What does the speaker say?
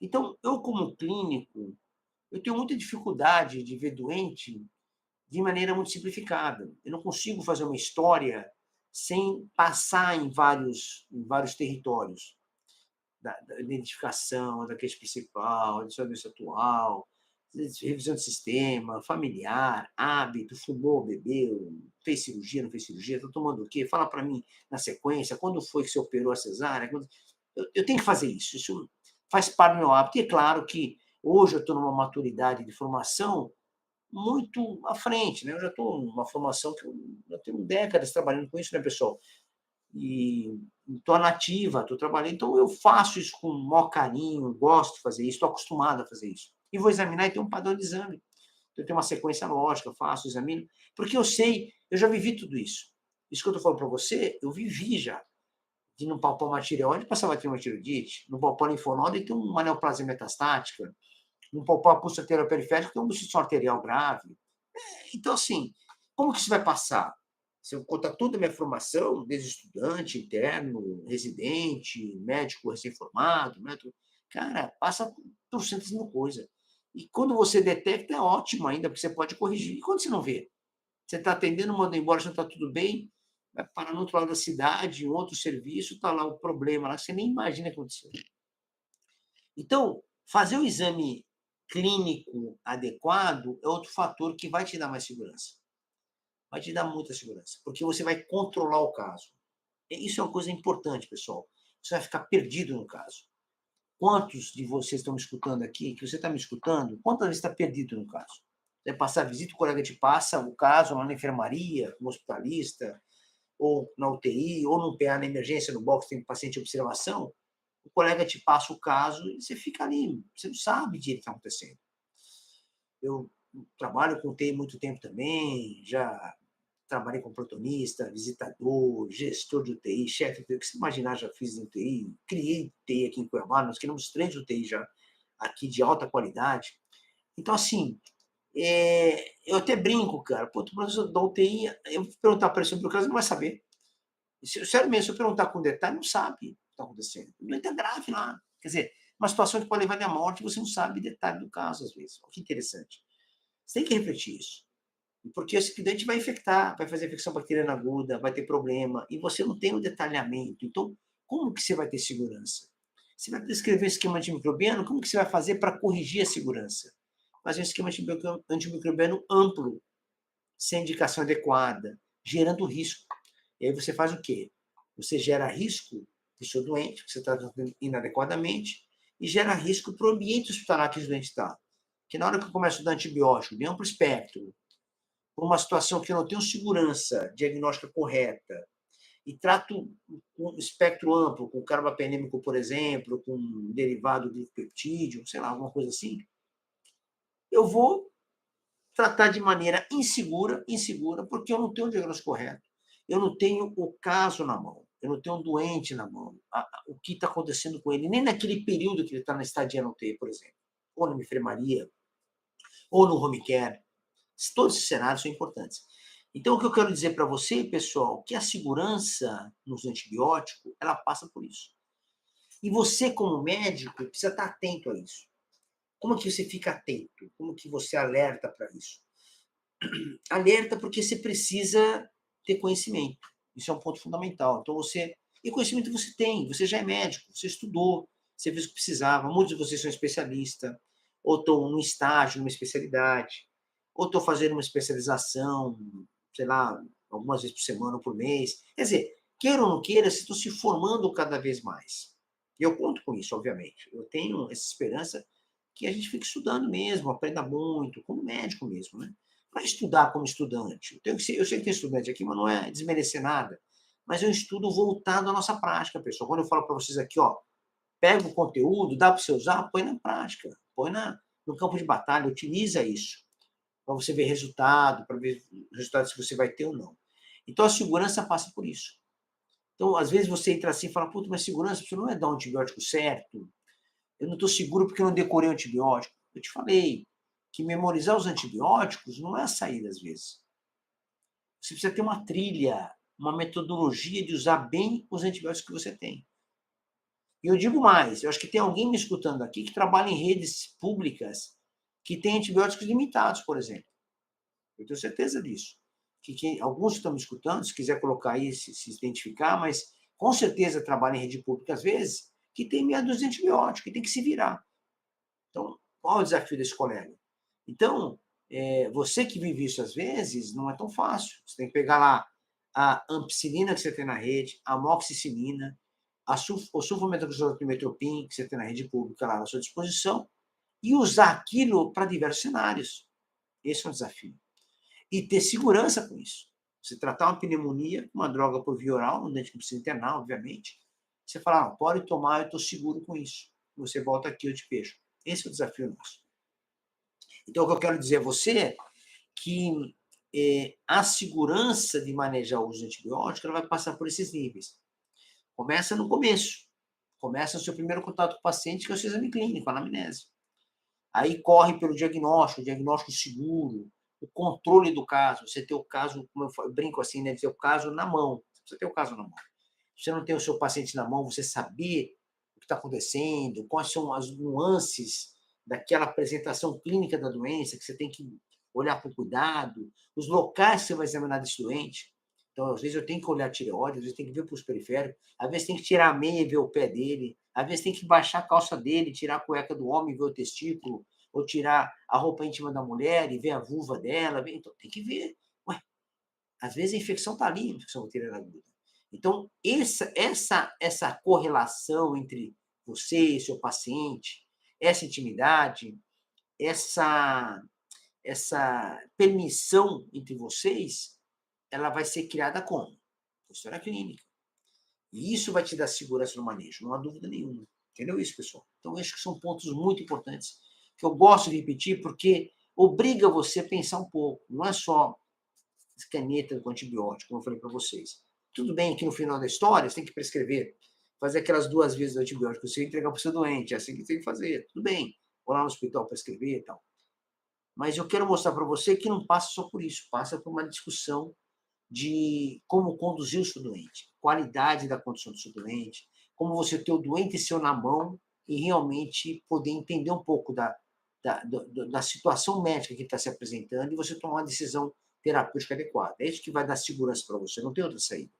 Então, eu como clínico, eu tenho muita dificuldade de ver doente de maneira muito simplificada. Eu não consigo fazer uma história sem passar em vários territórios da identificação, da queixa principal, da sua doença atual, revisão de sistema, familiar, hábito, fumou, bebeu, fez cirurgia, não fez cirurgia, está tomando o quê? Fala para mim na sequência, quando foi que você operou a cesárea? Eu tenho que fazer isso, isso faz parte do meu hábito. E é claro que hoje eu estou numa maturidade de formação muito à frente, né? Eu já estou numa formação que eu já tenho décadas trabalhando com isso, né, pessoal? E estou nativa, estou trabalhando, então eu faço isso com o maior carinho, gosto de fazer isso, estou acostumado a fazer isso. E vou examinar e tem um padrão de exame. Então, eu tenho uma sequência lógica, faço, examino, porque eu sei, eu já vivi tudo isso. Isso que eu estou falando para você, eu vivi já. De não palpar uma tireoide, passar uma tireoidite, não palpar linfonodo e ter uma neoplasia metastática, não palpar a pulso arterial-periférico, tem uma obstrução arterial grave. Então, assim, como que isso vai passar? Se eu contar toda a minha formação, desde estudante, interno, residente, médico recém-formado, médico, cara, passa por centos mil coisas. E quando você detecta, é ótimo ainda, porque você pode corrigir. E quando você não vê? Você está atendendo, manda embora, já está tudo bem, vai parar no outro lado da cidade, em outro serviço, está lá o problema, lá, que você nem imagina acontecer. Então, fazer o exame clínico adequado é outro fator que vai te dar mais segurança. Vai te dar muita segurança, porque você vai controlar o caso. Isso é uma coisa importante, pessoal. Você vai ficar perdido no caso. Quantos de vocês estão me escutando aqui, que você está me escutando, quantas vezes está perdido no caso? Você vai passar a visita, o colega te passa o caso lá na enfermaria, no hospitalista, ou na UTI, ou num PA na emergência, no box tem paciente em observação, o colega te passa o caso e você fica ali, você não sabe direito o que está acontecendo. Eu trabalho com TI há muito tempo também, já trabalhei com protonista, visitador, gestor de UTI, chefe de UTI, o que você imaginar já fiz em UTI, criei UTI aqui em Cuiabá, nós criamos 3 UTI já, aqui de alta qualidade. Então, assim, eu até brinco, cara, pô, tu professor da UTI, eu vou perguntar para ele sobre o caso, não vai saber. Sério mesmo, se eu perguntar com detalhe, não sabe o que está acontecendo. Não é grave lá. Quer dizer, uma situação que pode levar à morte, você não sabe detalhe do caso, às vezes. Olha que interessante. Você tem que refletir isso. Porque esse acidente vai infectar, vai fazer infecção bacteriana aguda, vai ter problema, e você não tem o detalhamento. Então, como que você vai ter segurança? Você vai prescrever esquema antimicrobiano, como que você vai fazer para corrigir a segurança? Fazer um esquema antimicrobiano amplo, sem indicação adequada, gerando risco. E aí você faz o quê? Você gera risco para o seu doente, que você está tratando inadequadamente, e gera risco para o ambiente hospitalar que o doente está. Porque na hora que eu começo a dar antibiótico de amplo espectro, por uma situação que eu não tenho segurança diagnóstica correta, e trato com espectro amplo, com carbapenêmico, por exemplo, com derivado de peptídeo, sei lá, alguma coisa assim, eu vou tratar de maneira insegura, porque eu não tenho o diagnóstico correto. Eu não tenho o caso na mão, eu não tenho um doente na mão, o que está acontecendo com ele, nem naquele período que ele está na estadia no UTI, por exemplo, ou na enfermaria, ou no home care. Todos esses cenários são importantes. Então, o que eu quero dizer para você, pessoal, que a segurança nos antibióticos, ela passa por isso. E você, como médico, precisa estar atento a isso. Como que você fica atento? Como que você alerta para isso? Alerta porque você precisa ter conhecimento. Isso é um ponto fundamental. Então, você. E conhecimento você tem, você já é médico, você estudou, você fez o que precisava. Muitos de vocês são especialistas, ou estão no estágio, numa especialidade, ou estão fazendo uma especialização, sei lá, algumas vezes por semana ou por mês. Quer dizer, queira ou não queira, vocês estão se formando cada vez mais. E eu conto com isso, obviamente. Eu tenho essa esperança que a gente fique estudando mesmo, aprenda muito, como médico mesmo, né? Para estudar como estudante. Eu sei que tem estudante aqui, mas não é desmerecer nada. Mas eu estudo voltado à nossa prática, pessoal. Quando eu falo para vocês aqui, ó, pega o conteúdo, dá para você usar, põe na prática, no campo de batalha, utiliza isso, para você ver resultado, para ver resultado se você vai ter ou não. Então a segurança passa por isso. Então, às vezes você entra assim e fala, puta, mas segurança, você não é dar um antibiótico certo, eu não estou seguro porque eu não decorei o antibiótico. Eu te falei que memorizar os antibióticos não é a saída, às vezes. Você precisa ter uma trilha, uma metodologia de usar bem os antibióticos que você tem. E eu digo mais, eu acho que tem alguém me escutando aqui que trabalha em redes públicas que tem antibióticos limitados, por exemplo. Eu tenho certeza disso. Que alguns que estão me escutando, se quiser colocar aí, se identificar, mas com certeza trabalha em rede pública, às vezes, que tem meia dúzia de antibióticos, que tem que se virar. Então, qual é o desafio desse colega? Então, você que vive isso às vezes, não é tão fácil. Você tem que pegar lá a ampicilina que você tem na rede, a amoxicilina, o sulfamethoxymetropin que você tem na rede pública lá à sua disposição, e usar aquilo para diversos cenários. Esse é um desafio. E ter segurança com isso. Você tratar uma pneumonia com uma droga por via oral, não precisa internar, obviamente. Você fala, ah, pode tomar, eu estou seguro com isso. Você volta aqui, eu te vejo. Esse é o desafio nosso. Então, o que eu quero dizer a você é que a segurança de manejar o uso de antibiótico ela vai passar por esses níveis. Começa no começo. Começa no seu primeiro contato com o paciente, que é o seu exame clínico, a anamnese. Aí corre pelo diagnóstico seguro, o controle do caso. Você ter o caso, como eu brinco assim, né? Ter o caso na mão. Você ter o caso na mão. Você não tem o seu paciente na mão, você saber o que está acontecendo, quais são as nuances daquela apresentação clínica da doença, que você tem que olhar com cuidado, os locais que você vai examinar desse doente. Então, às vezes, eu tenho que olhar a tireoide, às vezes, tem que ver para os periféricos, às vezes, tem que tirar a meia e ver o pé dele, às vezes, tem que baixar a calça dele, tirar a cueca do homem e ver o testículo, ou tirar a roupa íntima da mulher e ver a vulva dela. Então, tem que ver. Ué, às vezes, a infecção está ali, a infecção bacteriana aguda. Então, essa correlação entre você e seu paciente, essa intimidade, essa permissão entre vocês, ela vai ser criada como? Com história clínica. E isso vai te dar segurança no manejo, não há dúvida nenhuma. Entendeu isso, pessoal? Então, acho que são pontos muito importantes que eu gosto de repetir porque obriga você a pensar um pouco. Não é só caneta com antibiótico, como eu falei para vocês. Tudo bem que no final da história você tem que prescrever, fazer aquelas 2 vezes do antibiótico, você entregar para o seu doente, é assim que tem que fazer. Tudo bem, vou lá no hospital prescrever e tal. Mas eu quero mostrar para você que não passa só por isso, passa por uma discussão de como conduzir o seu doente, qualidade da condição do seu doente, como você ter o doente seu na mão e realmente poder entender um pouco da situação médica que está se apresentando e você tomar uma decisão terapêutica adequada. É isso que vai dar segurança para você, não tem outra saída.